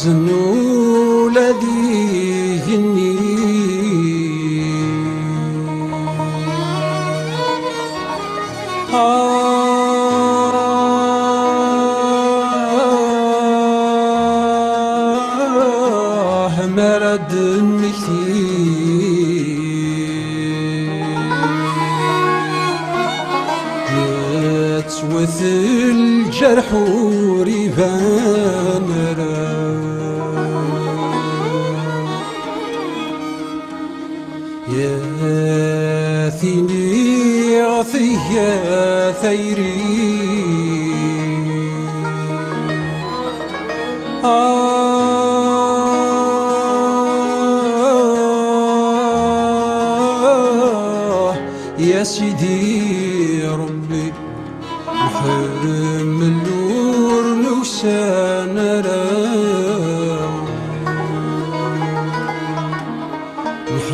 يحزن ولدي هني مرد مثيل يتوث الجرح وريبان يا ثيني عطية ثيري يا سيدي ربي محرم النور لوسان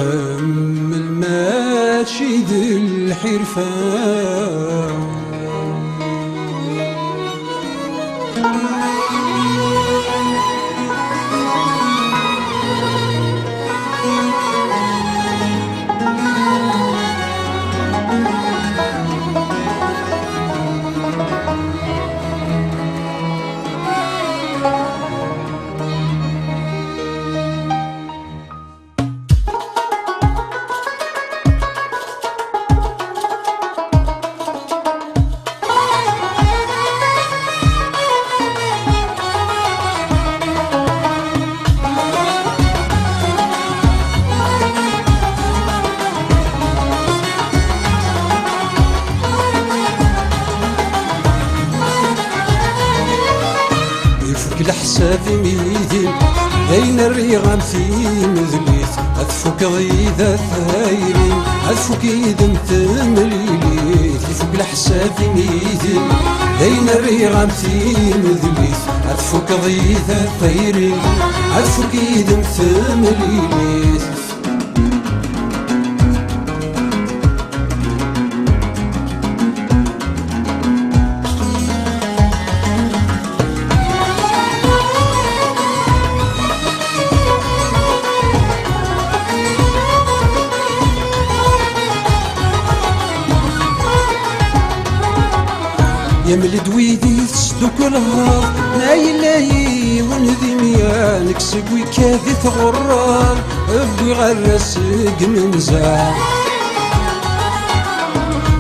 محمل ماشيد الحرفان الحساب ميدين بين الريغام في مذليت أدفك ضيذا ثايرين أدفك إذن تمليليت يفك الحساب ميدين بين الريغام في مذليت أدفك ضيذا ثايرين أدفك إذن تمليليت يملد ويدي تصدق الهار نايلاي ونذي ميانك سقوي كاذي تغرار ابوي غرسك منزع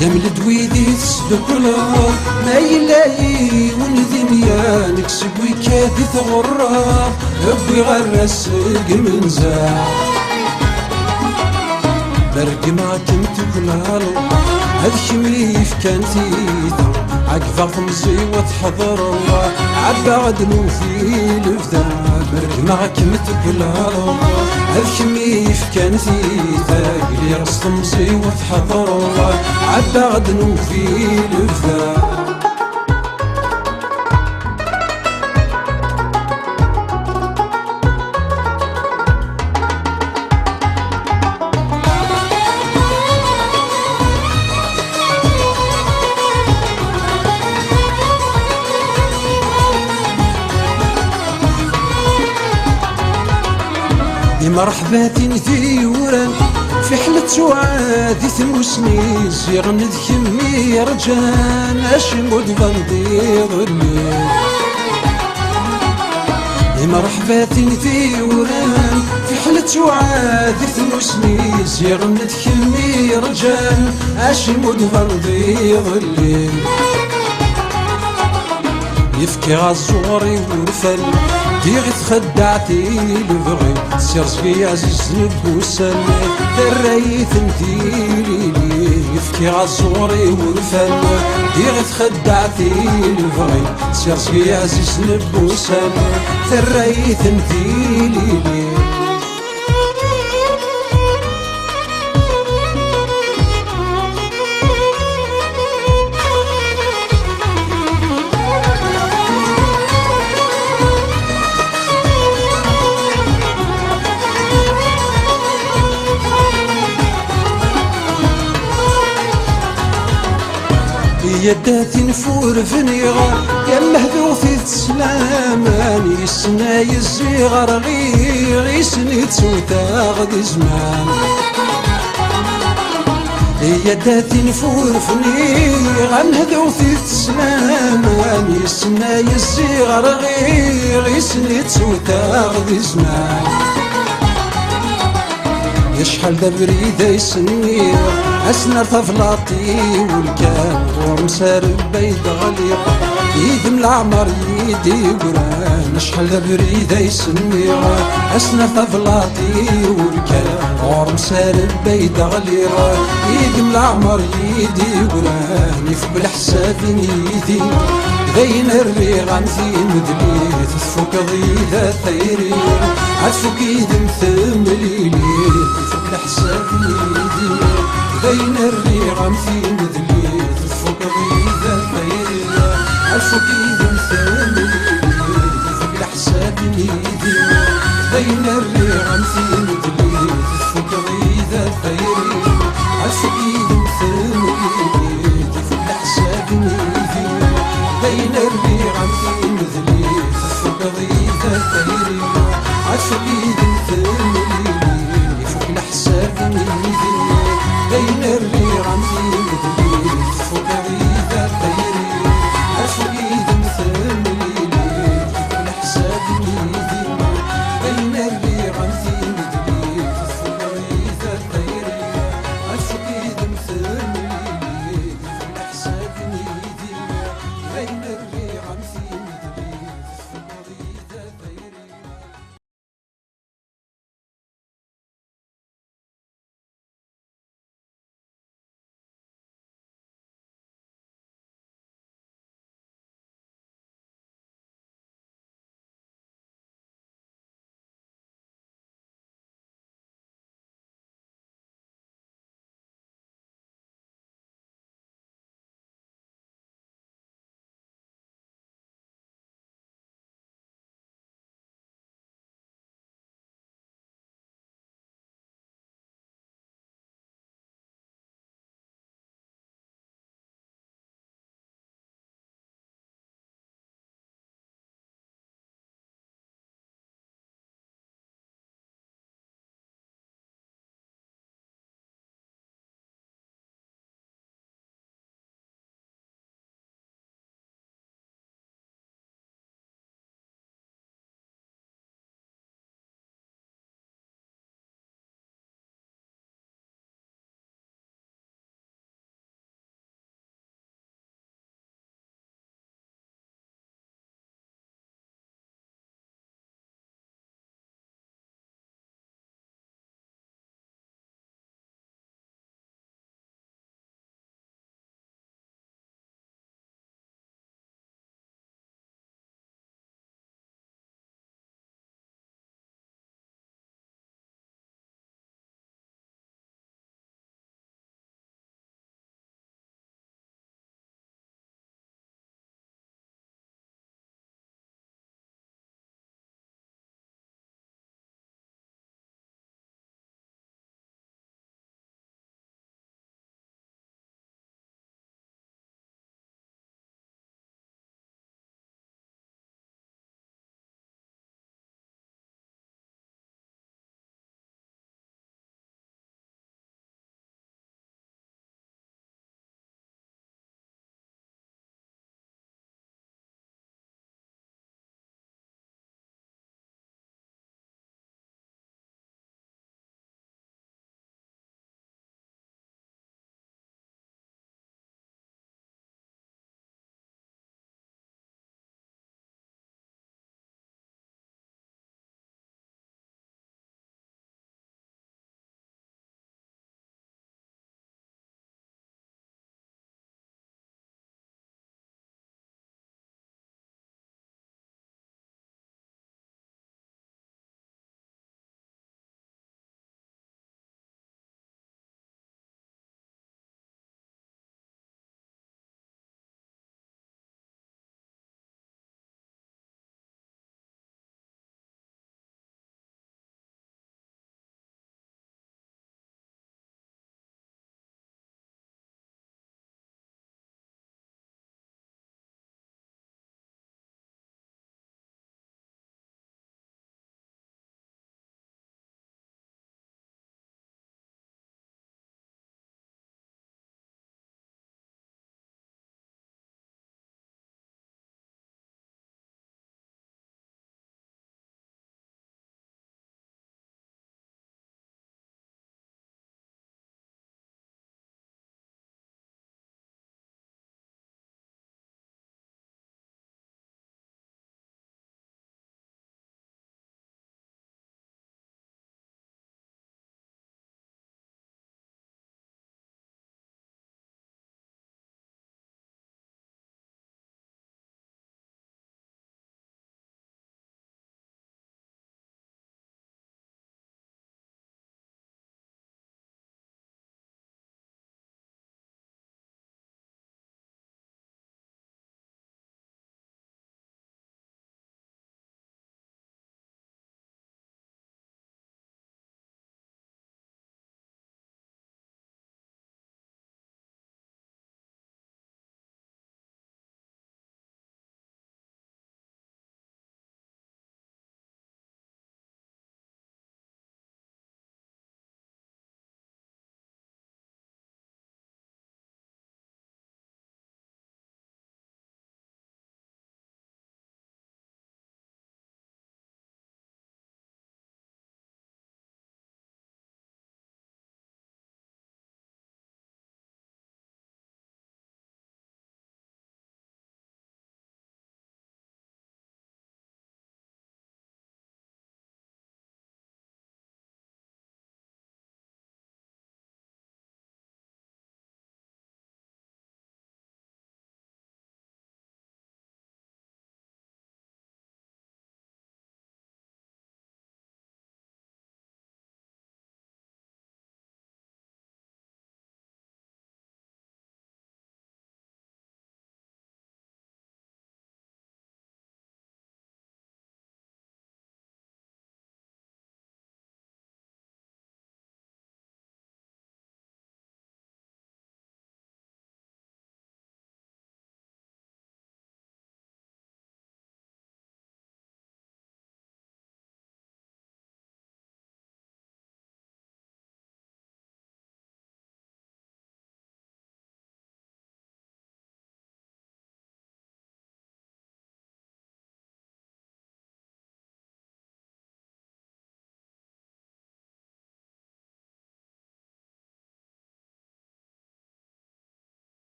يملد ويدي تصدق الهار نايلاي ونذي ميانك سقوي كاذي تغرار ابوي غرسك منزع برق معك انت كلالو هذ شميف كان تيدا عقفة خمسي وتحضر الله عباد نوفي الفدا برق معك متقلالو هذ شميف كان تيدا قلي رص خمسي وتحضر الله عباد نوفي الفدا مرحباتي ثيورا في حلة سعادي ثموسني زيغن ذكمي رجان اشمود فندي ظلي مرحباتي ثيورا في حلة سعادي ثموسني زيغن ذكمي رجان اشمود فندي ظلي يفكي غزوري ورفل ديغ تخدعتي لبغي سير زكي عزيز نبوسن درايت انتي ليلي يفكي غزوري ورفان ديغ تخدع في البغي سير سقي عزيز نبوسان ثريت مثيلي لي يداتي نفور فنيغا يا مهدوثي تسلامان يسنا يزيغر غير سنيت سوتا غدي زمان يداتي نفور فنيغا مهدوثي تسلامان يسنا يزيغر غير سنيت سوتا غدي زمان يشحال دا بريدة يسنير أسنر طفلاطي والكان ومسار بيد غليق يدم العمر يدي قران شحال دا بريدة يسنير أسنر طفلاطي والكان ومسار بيد غليق يدم العمر يدي قران يفك بالحساب يدي بين الريغان في مدليت تفك ضيدة ثيرين عتفك يدم ثم ليلي تفك الحساب يدي بين الريغان في مدليت تفك ضيدة ثيرين عتفك يدم ثم ليلي تفك الحساب يدي بين الريغان في مدليت تفك ضيدة ثيرين عتفك يدم ثم ليلي تفك الحساب يدي بين الريغان